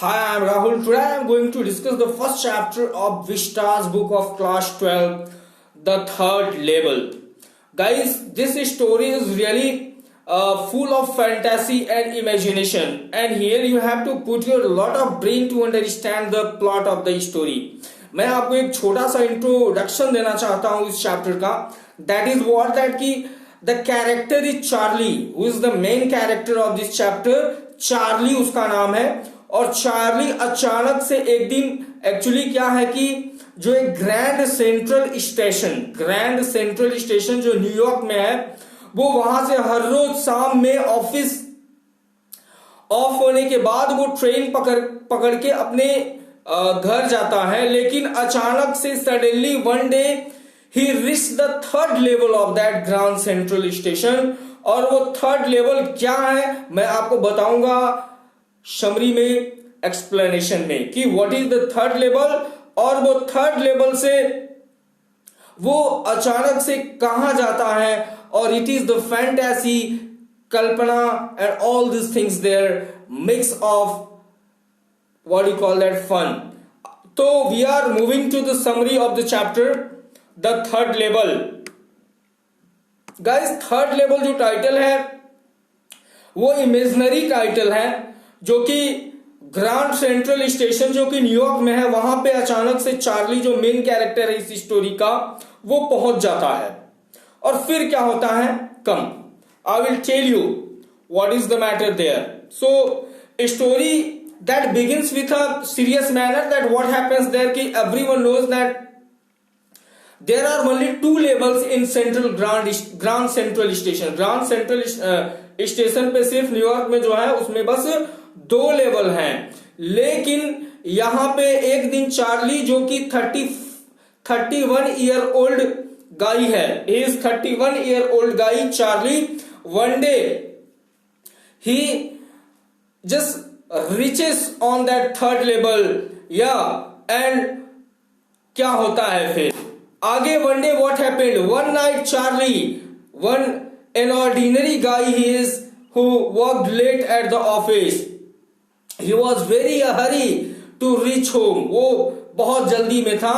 Hi, I'm Rahul. Today I'm going to discuss the first chapter of Vishta's book of class 12, The Third Level. Guys, this story is really full of fantasy and imagination, and here you have to put your lot of brain to understand the plot of the story. मैं आपको एक छोटा सा introduction देना चाहता हूं इस chapter का. दैट इज व्हाट दैट की the character is Charlie, who is the main character of this chapter. Charlie उसका नाम है, और चार्ली अचानक से एक दिन एक्चुअली क्या है कि जो एक ग्रैंड सेंट्रल स्टेशन जो न्यूयॉर्क में है, वो वहां से हर रोज शाम में ऑफिस ऑफ होने के बाद वो ट्रेन पकड़ के अपने घर जाता है. लेकिन अचानक से suddenly one day he reach the third level of that grand central station. और वो थर्ड लेवल क्या है मैं आपको बताऊंगा समरी में, एक्सप्लेनेशन में, कि what is the third level. और वो थर्ड लेवल से वो अचानक से कहां जाता है, और इट इज द फैंटेसी, कल्पना and all this things there mix of what you call that fun. So we are moving to the summary of the chapter, the third level. Guys, third level जो title है वो imaginary title है, जो कि grand central station जो कि New York में है, वहां पे अचानक से चार्ली जो मेन कैरेक्टर है इस स्टोरी का, वो पहुंच जाता है. और फिर क्या होता है, come I will tell you what is the matter there. So story that begins with a serious manner. That what happens there ki everyone knows that there are only two levels in grand central station. grand central station पे सिर्फ New York में जो है उसमें बस दो level हैं. लेकिन यहां पे एक दिन चार्ली जो कि 31 ईयर ओल्ड गाई है, इज 31 ईयर ओल्ड गाई Charlie, one day he just reaches on that third level. and क्या होता है फिर आगे. one day what happened, one night Charlie, an ordinary guy he is, who worked late at the office, he was very hurry to reach home. वो बहुत जल्दी में था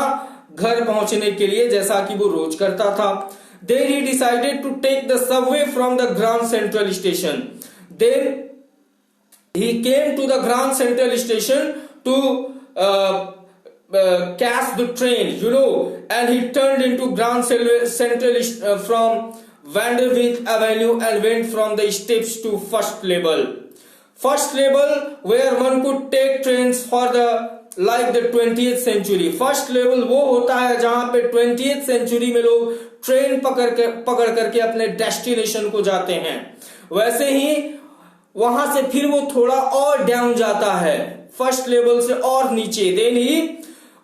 घर पहुंचने के लिए, जैसा कि वो रोज करता था. then he decided to take the subway from the Grand Central Station. then he came to the Grand Central Station to catch the train, and he turned into Grand Central from Vanderbilt Avenue and went from the steps to first level. First level where one could take trains for the 20th century. First level वो होता है जहां पे 20th century में लोग train पकड़ करके अपने डेस्टिनेशन को जाते हैं. वैसे ही वहां से फिर वो थोड़ा और डाउन जाता है, फर्स्ट लेवल से और नीचे. Then he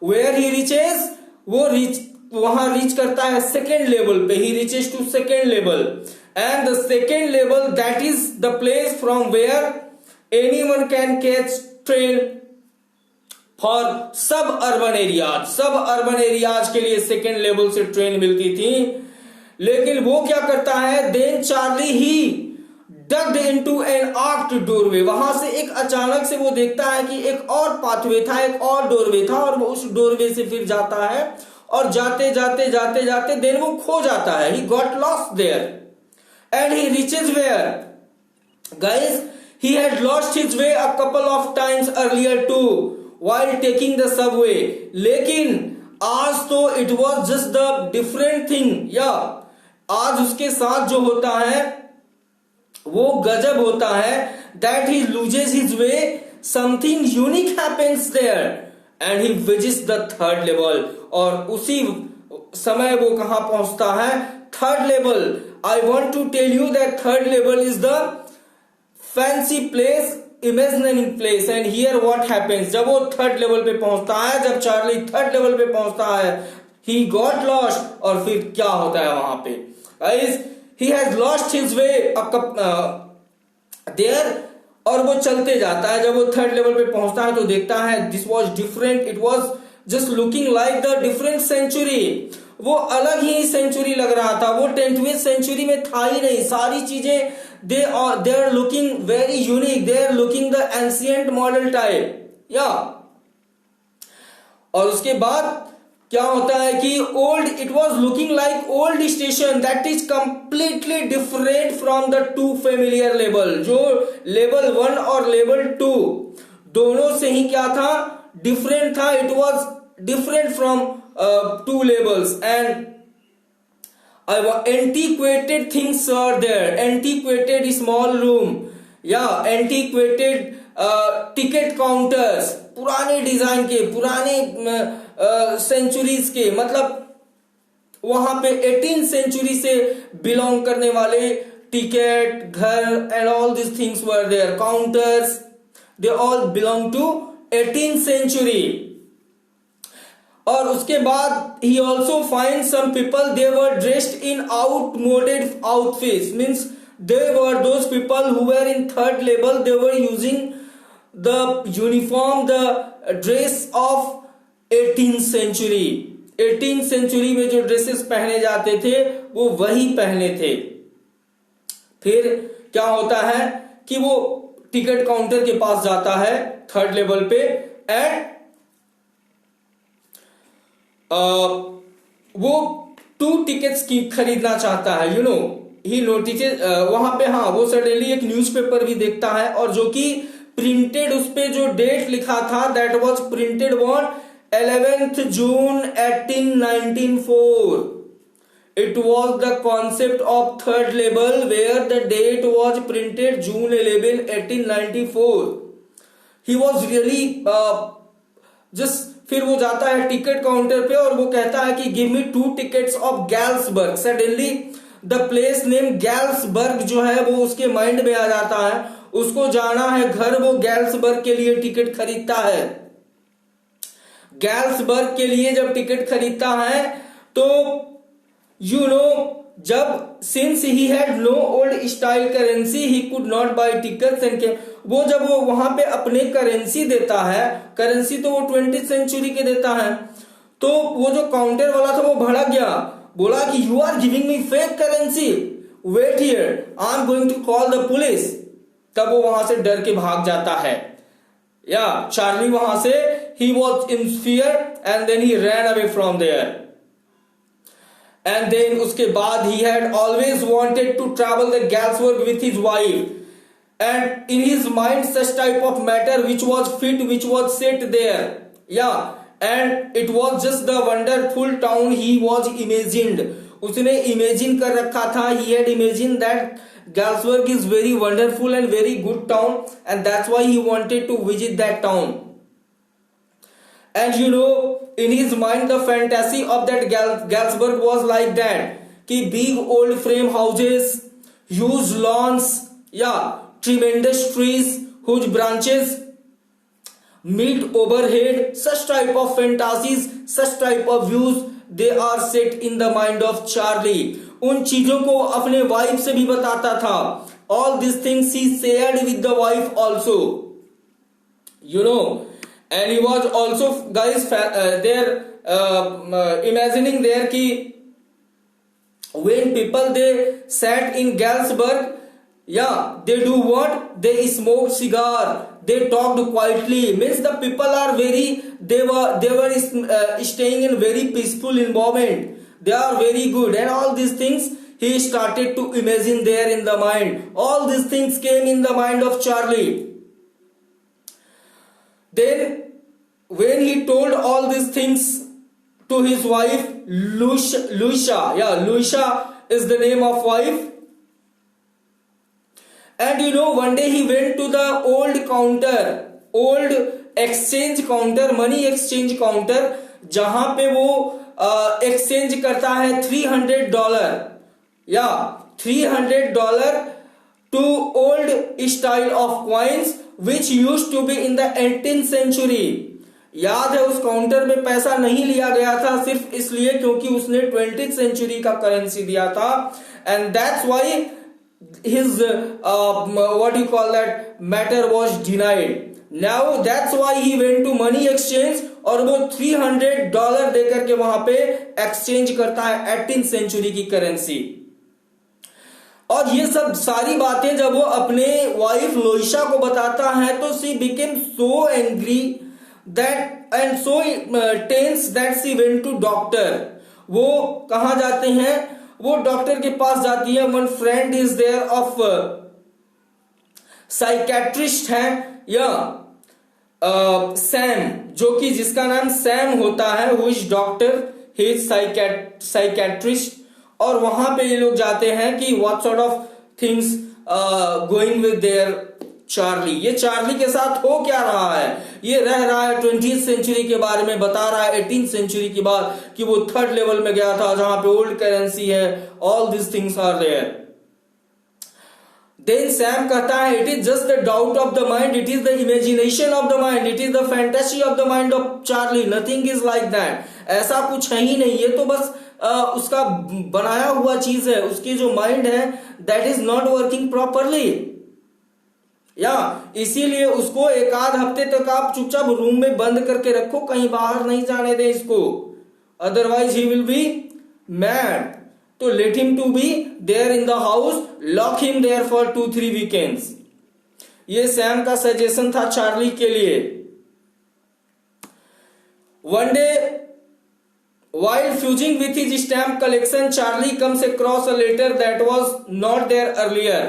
where he reaches, वो वहां रीच करता है सेकेंड लेवल पे. He reaches to second level, and the second level that is the place from where anyone can catch train for suburban areas. Suburban areas के लिए second level से train मिलती थी. लेकिन वो क्या करता है, then Charlie he डग्ड into an आर्क्ड doorway. वहां से एक अचानक से वो देखता है कि एक और पाथवे था, एक और डोरवे था, और वो उस डोरवे से फिर जाता है, और जाते जाते देन वो खो जाता है. He got lost there and he reaches where. Guys, he had lost his way a couple of times earlier to while taking the subway. लेकिन आज तो it was just the different thing. आज उसके साथ जो होता है वो गजब होता है. That he loses his way, something unique happens there, and he visits the third level. और उसी समय वो कहां पहुंचता है, third level. I want to tell you that third level is the fancy place, imaginary place. And here what happens, जब वो third level पे पहुंचता है, जब चार्ली थर्ड लेवल पे पहुंचता है, ही गॉट लॉस्ट. और फिर क्या होता है वहां पे, guys, he has lost his way there. और वो चलते जाता है. जब वो थर्ड लेवल पे पहुंचता है तो देखता है this was different, it was just looking like the different century. वो अलग ही सेंचुरी लग रहा था, वो 10वीं सेंचुरी में था ही नहीं. सारी चीजें they are looking very unique, they are looking the ancient model type. या और उसके बाद क्या होता है कि old, it was looking like old station that is completely different from the two familiar level. जो लेवल 1 और लेवल 2 दोनों से ही क्या था, डिफरेंट था। It was different from two levels and antiquated things are there, antiquated small room, yeah, antiquated ticket counters, पुराने design के, पुराने सेंचुरीज के, मतलब वहां पे 18th सेंचुरी से बिलोंग करने वाले टिकट, घर and all this things were there, counters, they all belong to 18th century. और उसके बाद he also find some people they were dressed in outmoded outfits, means they were those people who were in third level, they were using the uniform, the dress of 18th century. 18th century में जो dresses पहने जाते थे वो वही पहने थे। फिर क्या होता है कि वो टिकट काउंटर के पास जाता है थर्ड लेवल पे एंड वो 2 टिकट्स की खरीदना चाहता है, यू नो ही नोटिस वहां पे, हाँ, वो सडनली एक न्यूज़पेपर भी देखता है और जो कि प्रिंटेड, उस पे जो डेट लिखा था that was printed on 11th June 1894। It was the concept of third level where the date was printed June 11, 1894। He was really just, फिर वो जाता है टिकट काउंटर पे और वो कहता है कि give me 2 tickets of Galesburg. Suddenly the place name Galesburg जो है वो उसके माइंड में आ जाता है, उसको जाना है घर, वो गैल्सबर्ग के लिए टिकट खरीदता है। गैल्सबर्ग के लिए जब टिकट खरीदता है तो यू नो, जब since he had no old style currency he could not buy tickets and वो जब वो वहां पे अपने करेंसी देता है, करेंसी तो वो 20th सेंचुरी के देता है, तो वो जो काउंटर वाला था वो भड़क गया, बोला कि you are giving me fake currency, wait here, I am going to call the police. तब वो वहां से डर के भाग जाता है। या चार्ली वहां से, he was in fear and then he ran away from there. And then उसके बाद he had always wanted to travel the Galesburg with his wife and in his mind such type of matter which was fit, which was set there, yeah, and it was just the wonderful town he was imagined। उसने imagine कर रखा था, he had imagined that Galsburg is very wonderful and very good town and that's why he wanted to visit that town। and you know in his mind the fantasy of that Galsburg was like that कि big old frame houses, huge lawns, yeah, tremendous trees whose branches meet overhead, such type of fantasies, such type of views they are set in the mind of Charlie। उन चीजों को अपने wife से भी बताता था। all these things he shared with the wife also, you know, and he was also guys there imagining there कि when people they sat in Galsburg, yeah, they do what, they smoke cigar, they talked quietly, means the people are very, they were staying in very peaceful environment, they are very good, and all these things he started to imagine there in the mind. All these things came in the mind of Charlie. Then when he told all these things to his wife Lucia, yeah, Lucia is the name of wife, and you know one day he went to the old counter, old exchange counter, money exchange counter, जहां पे वो exchange करता है $300, या $300 to old style of coins which used to be in the 18th century। याद है उस counter में पैसा नहीं लिया गया था सिर्फ इसलिए क्योंकि उसने 20th सेंचुरी का करेंसी दिया था, and that's why his what you call that matter was denied। now that's why he went to money exchange और वो $300 देकर के वहां पे एक्सचेंज करता है 18th सेंचुरी की करेंसी। और ये सब सारी बातें जब वो अपने वाइफ लोइशा को बताता है तो she became so angry that and so tense that she went to doctor. वो कहाँ जाते हैं, वो डॉक्टर के पास जाती है। One friend is there of psychiatrist है या सैम, जो कि जिसका नाम सैम होता है, who is doctor, he is psychiatrist. और वहां पे ये लोग जाते हैं कि what sort of things going with their Charlie, ये चार्ली के साथ हो क्या रहा है। ये रह रहा है 20th सेंचुरी के बारे में, बता रहा है 18th सेंचुरी के बाद कि वो 3rd लेवल में गया था जहां पे ओल्ड करेंसी है, all this things are there. Then Sam कहता है it is just the doubt of the mind, it is the imagination of the mind, it is the fantasy of the mind of Charlie, nothing is like that. ऐसा कुछ है ही नहीं, ये तो बस उसका बनाया हुआ चीज है, उसकी जो माइंड है that is not working properly. या इसीलिए उसको एक आध हफ्ते तक आप चुपचाप रूम में बंद करके रखो, कहीं बाहर नहीं जाने दें इसको, otherwise he will be mad. तो let him to be there in the house, lock him there for 2-3 weekends. ये सैम का सजेशन था चार्ली के लिए। One day while fusing with his stamp collection, Charlie comes across a letter that was not there earlier.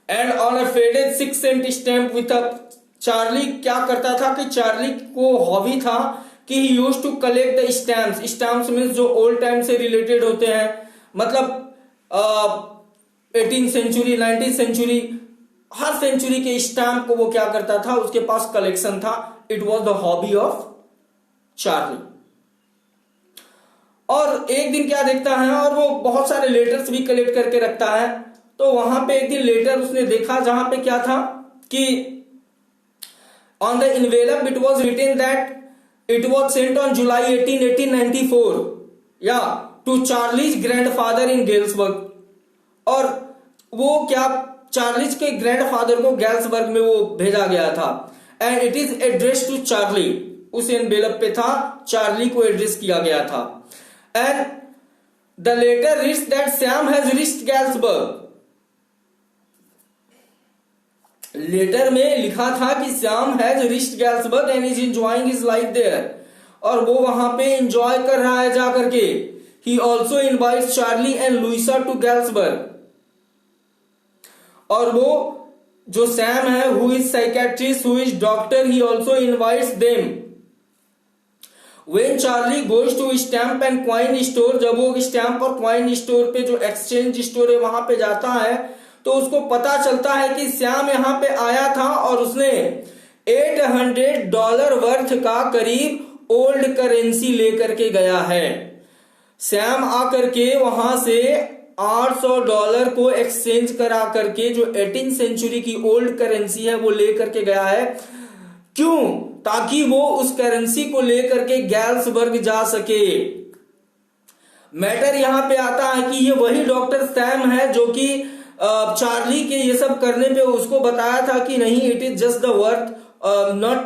And on a faded 6-cent stamp with a Charlie क्या करता था कि Charlie को hobby था कि he used to collect the stamps. Stamps means जो old time से related होते हैं, मतलब 18th सेंचुरी, 19th सेंचुरी, हर सेंचुरी के स्टैम्प को वो क्या करता था, उसके पास कलेक्शन था। It was the hobby of Charlie. और एक दिन क्या देखता है, और वो बहुत सारे लेटर्स भी कलेक्ट करके रखता है। तो वहां पे एक दिन लेटर उसने देखा जहां पे क्या था कि on the envelope it was written that it was sent on July 18, 1894 या to Charlie's grandfather in Galesburg. और वो क्या चार्लीज के ग्रैंडफादर को गैल्सबर्ग में वो भेजा गया था। And it is address to Charlie, उस एनवेलप पे था, चार्ली को एड्रेस किया गया था। And the letter reads that Sam has reached Galesburg. Letter में लिखा था कि Sam has reached Galesburg and is enjoying his life there, और वो वहां पे एंजॉय कर रहा है जाकर के। He also invites Charlie and Louisa to Galesburg. और वो जो सैम है, who is psychiatrist, who is doctor, he also invites them. When Charlie goes to stamp and coin store, जब वो स्टैम्प और क्वाइन स्टोर पे, जो एक्सचेंज स्टोर है, वहां पे जाता है तो उसको पता चलता है कि सैम यहां पे आया था और उसने $800 वर्थ का करीब ओल्ड करेंसी लेकर के गया है। सैम आकर के वहां से $800 को एक्सचेंज करा करके जो 18th सेंचुरी की ओल्ड करेंसी है वो लेकर के गया है। क्यों? ताकि वो उस करेंसी को लेकर के गैल्सबर्ग जा सके। मैटर यहां पे आता है कि ये वही डॉक्टर सैम है जो कि चार्ली के ये सब करने पे उसको बताया था कि नहीं, it is just the worth not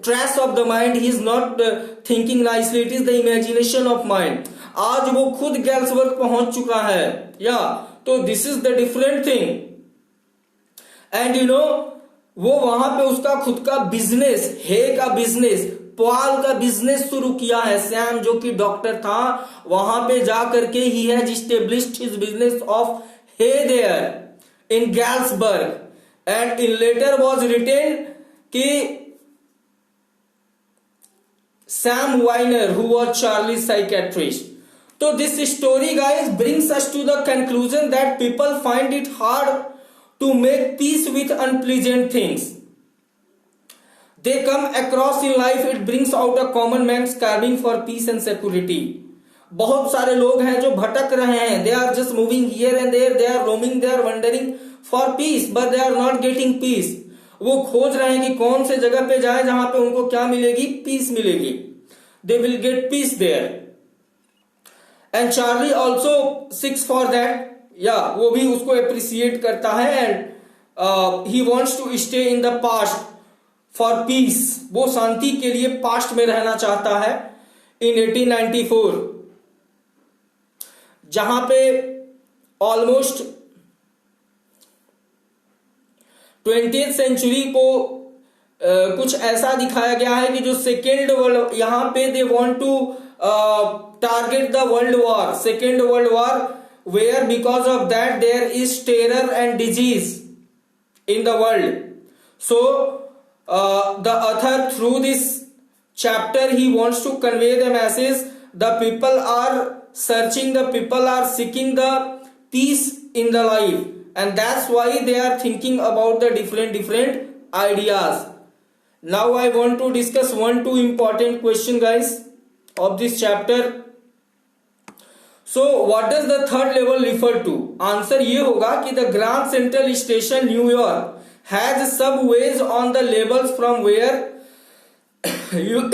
trace of the mind, he is not thinking nicely, it is the imagination of mind. आज वो खुद गैल्सबर्ग पहुंच चुका है, या तो this is the different thing. And you know, वो वहां पे उसका खुद का बिजनेस, हे का बिजनेस, पाल का बिजनेस शुरू किया है। सैम जो कि डॉक्टर था, वहां पे जाकर के he has established his business of hay there in Galesburg. And in letter was written कि Sam Weiner, who was Charlie's psychiatrist. So this story, guys, brings us to the conclusion that people find it hard to make peace with unpleasant things they come across in life. It brings out a common man's craving for peace and security. बहुत सारे लोग हैं जो भटक रहे हैं, they are just moving here and there, they are roaming, they are wandering for peace, but they are not getting peace. वो खोज रहे हैं कि कौन से जगह पे जाए जहां पे उनको क्या मिलेगी, पीस मिलेगी। They will get peace there. And Charlie also seeks for that, या वो भी उसको अप्रिसिएट करता है। And he wants to stay in the past for peace, वो शांति के लिए पास्ट में रहना चाहता है। इन 1894 जहां पे ऑलमोस्ट 20th सेंचुरी को कुछ ऐसा दिखाया गया है कि जो सेकेंड वर्ल्ड, यहां पे they want to target the world war, second world war, where because of that there is terror and disease in the world. So the author through this chapter he wants to convey the message, the people are searching, the people are seeking the peace in the life, and that's why they are thinking about the different ideas. Now I want to discuss two important question guys of this chapter. So what does the third level refer to? Answer ये होगा कि the Grand Central Station New York has subways on the levels from where you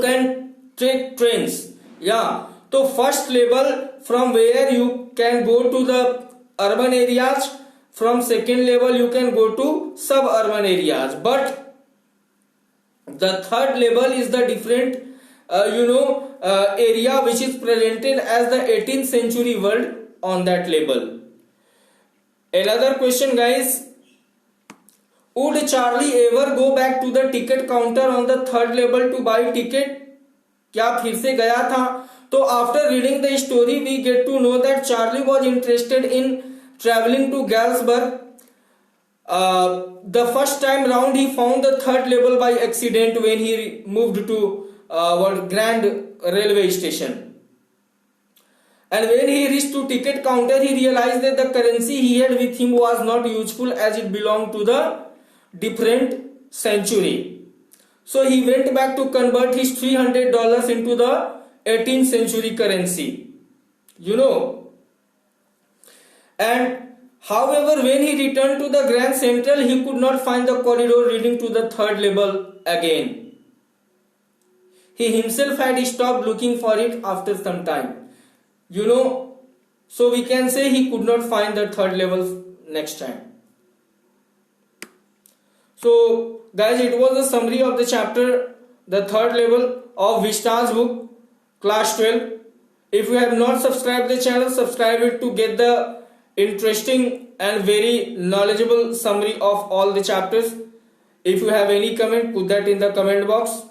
can take trains. Yeah, तो first level from where you can go to the urban areas, from second level you can go to suburban areas, but the third level is the different area which is presented as the 18th century world on that level. Another question guys, would Charlie ever go back to the ticket counter on the third level to buy ticket? क्या फिर से गया था? तो after reading the story we get to know that Charlie was interested in traveling to Galesburg. The first time round he found the third level by accident when he moved to Grand railway station, and when he reached to ticket counter he realized that the currency he had with him was not useful as it belonged to the different century. So he went back to convert his $300 into the 18th century currency, and however when he returned to the Grand Central he could not find the corridor leading to the third level again. He himself had stopped looking for it after some time. So we can say he could not find the third level next time. So guys, it was a summary of the chapter, the third level of Vishna's book, class 12. If you have not subscribed the channel, subscribe it to get the interesting and very knowledgeable summary of all the chapters. If you have any comment, put that in the comment box.